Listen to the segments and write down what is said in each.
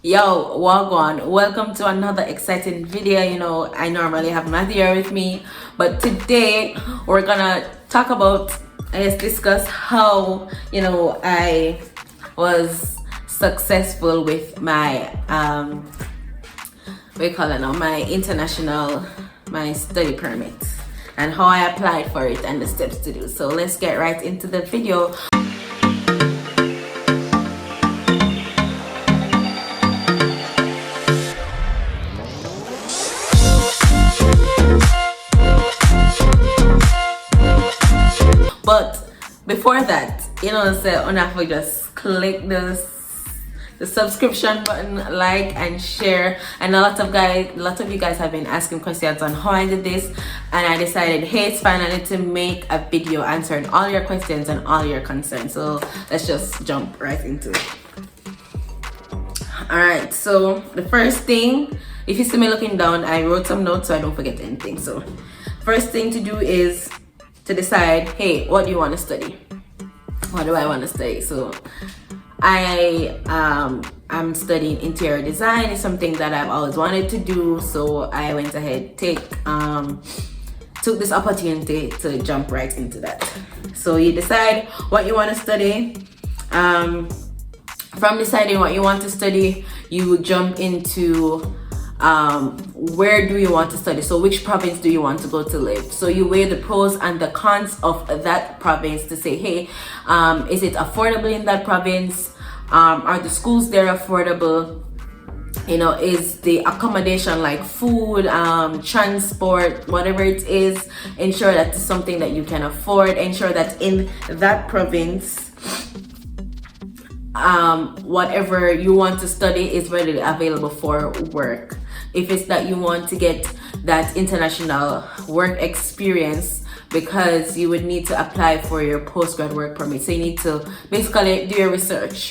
Yo, Wagwan, welcome to another exciting video. I normally have Matthew here with me, but today we're gonna talk about, discuss how, I was successful with my, my my study permit and how I applied for it and the steps to do. So let's get right into the video. But before that, so just click the subscription button, like and share. And a lot of you guys have been asking questions on how I did this, and I decided, hey, it's finally to make a video answering all your questions and all your concerns. So let's just jump right into it. All right, so the first thing, if you see me looking down, I wrote some notes so I don't forget anything. So first thing to do is to decide, hey, what do you want to study? What do I want to study? So I'm studying interior design. It's something that I've always wanted to do, so I went ahead, took this opportunity to jump right into that. So you decide what you want to study. From deciding what you want to study, you jump into where do you want to study? So which province do you want to go to live? So you weigh the pros and the cons of that province to say, hey, is it affordable in that province? Are the schools there affordable? Is the accommodation like food, transport, whatever it is, ensure that it's something that you can afford. Ensure that in that province, whatever you want to study is readily available for work. If it's that you want to get that international work experience, because you would need to apply for your postgrad work permit. So you need to basically do your research,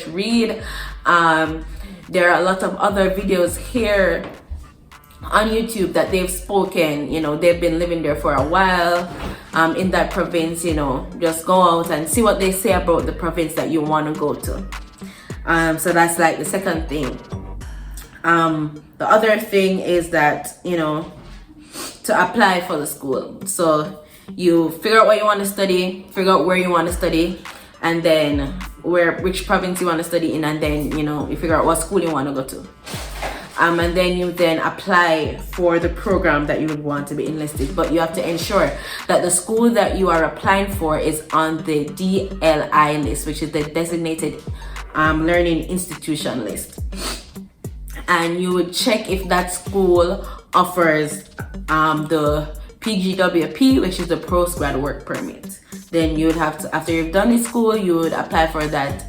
read. There are a lot of other videos here on YouTube that they've spoken, they've been living there for a while, in that province. Just go out and see what they say about the province that you want to go to. So that's like the second thing. The other thing is that, to apply for the school. So you figure out what you want to study, figure out where you want to study, and then which province you want to study in, and then, you figure out what school you want to go to. And then you apply for the program that you would want to be enlisted. But you have to ensure that the school that you are applying for is on the DLI list, which is the designated learning institution list. And you would check if that school offers the PGWP, which is the postgrad work permit. Then you would have to, after you've done the school, you would apply for that.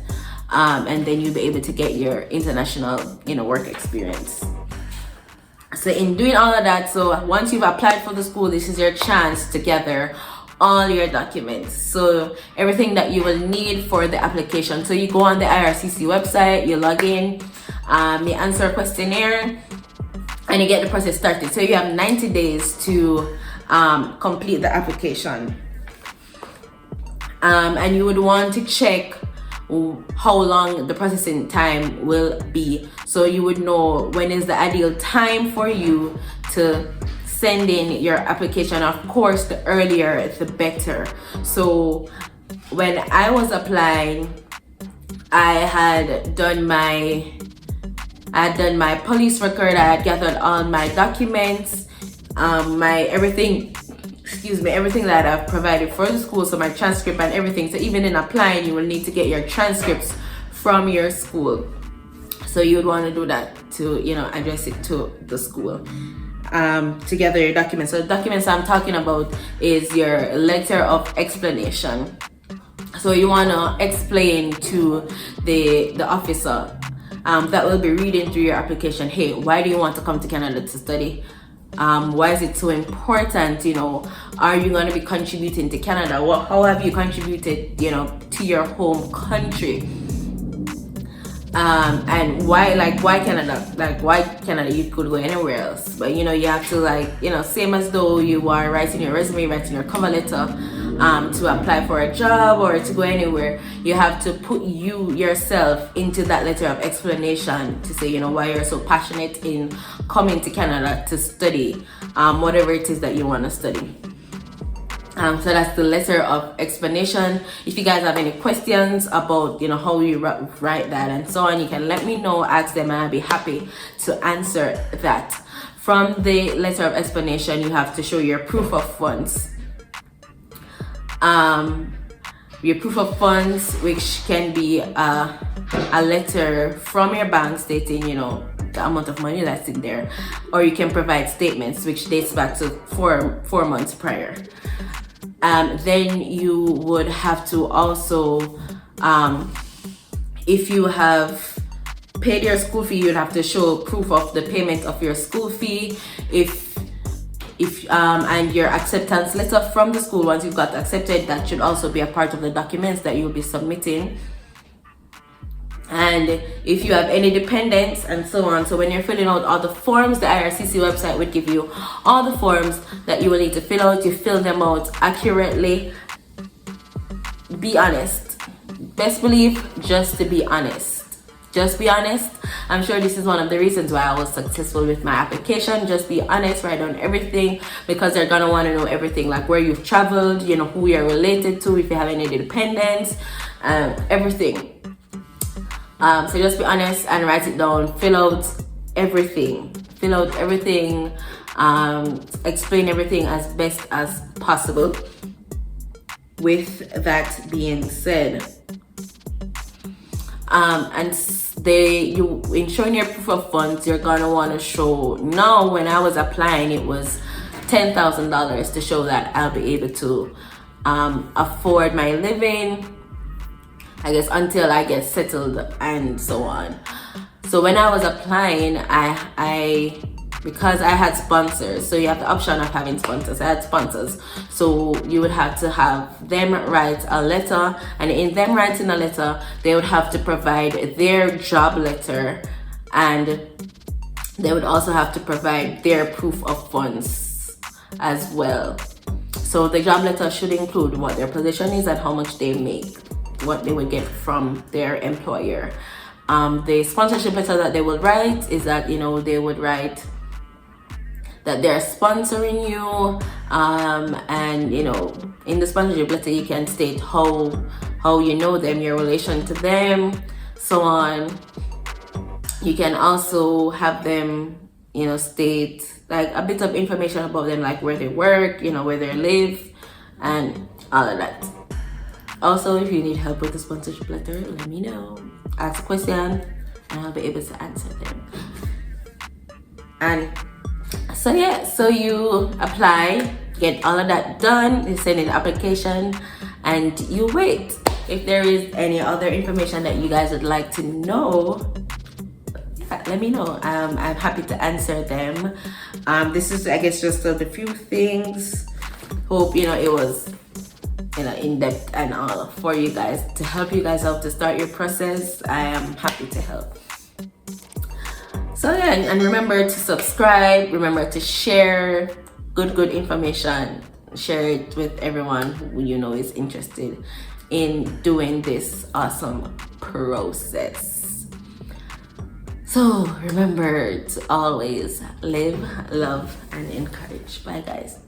And then you'll be able to get your international, work experience. So in doing all of that, so once you've applied for the school, this is your chance to gather all your documents. So everything that you will need for the application. So you go on the IRCC website, you log in, you answer a questionnaire, and you get the process started. So you have 90 days to complete the application. And you would want to check how long the processing time will be, so you would know when is the ideal time for you to send in your application. Of course, the earlier the better. So when I was applying, I had done my police record, I had gathered all my documents, everything that I've provided for the school, so my transcript and everything. So even in applying, you will need to get your transcripts from your school. So you would want to do that to, address it to the school. To gather your documents. So the documents I'm talking about is your letter of explanation. So you want to explain to the officer that will be reading through your application, hey, why do you want to come to Canada to study? Why is it so important? Are you going to be contributing to Canada? How have you contributed, to your home country? And why Canada? Why Canada? You could go anywhere else, but you have to same as though you are writing your resume, writing your cover letter. to apply for a job or to go anywhere, you have to put yourself into that letter of explanation to say, why you're so passionate in coming to Canada to study whatever it is that you want to study. So that's the letter of explanation. If you guys have any questions about, how you write that and so on, you can let me know, ask them, and I'll be happy to answer that. From the letter of explanation, you have to show your proof of funds. Your proof of funds, which can be a letter from your bank stating, the amount of money that's in there, or you can provide statements which dates back to four months prior. Then you would have to also, if you have paid your school fee, you'd have to show proof of the payment of your school fee. And your acceptance letter from the school, once you've got accepted, that should also be a part of the documents that you'll be submitting. And if you have any dependents and so on, so when you're filling out all the forms, the IRCC website would give you all the forms that you will need to fill out. You fill them out accurately. Be honest. Best believe just to be honest. Just be honest. I'm sure this is one of the reasons why I was successful with my application. Just be honest, write down everything, because they're gonna want to know everything, like where you've traveled, who you're related to, if you have any dependents, everything. So just be honest and write it down. Fill out everything. Explain everything as best as possible. With that being said, in showing your proof of funds, you're gonna want to show. Now, when I was applying, it was $10,000 to show that I'll be able to afford my living, I guess, until I get settled and so on. So when I was applying, I because I had sponsors, so you have the option of having sponsors. I had sponsors, so you would have to have them write a letter, and in them writing a letter, they would have to provide their job letter, and they would also have to provide their proof of funds as well. So the job letter should include what their position is and how much they make, what they would get from their employer. The sponsorship letter that they will write is that, they would write that they're sponsoring you, and in the sponsorship letter you can state how you know them, your relation to them, so on. You can also have them state like a bit of information about them, like where they work, where they live, and all of that. Also, if you need help with the sponsorship letter, let me know. Ask a question and I'll be able to answer them. And so you apply, get all of that done, you send in the application, and you wait. If there is any other information that you guys would like to know, let me know. I'm happy to answer them. This is, I guess, just the few things. Hope it was in depth and all for you guys, to help you guys out to start your process. I am happy to help. So yeah, and remember to subscribe, remember to share good information, share it with everyone who is interested in doing this awesome process. So remember to always live, love, and encourage. Bye guys.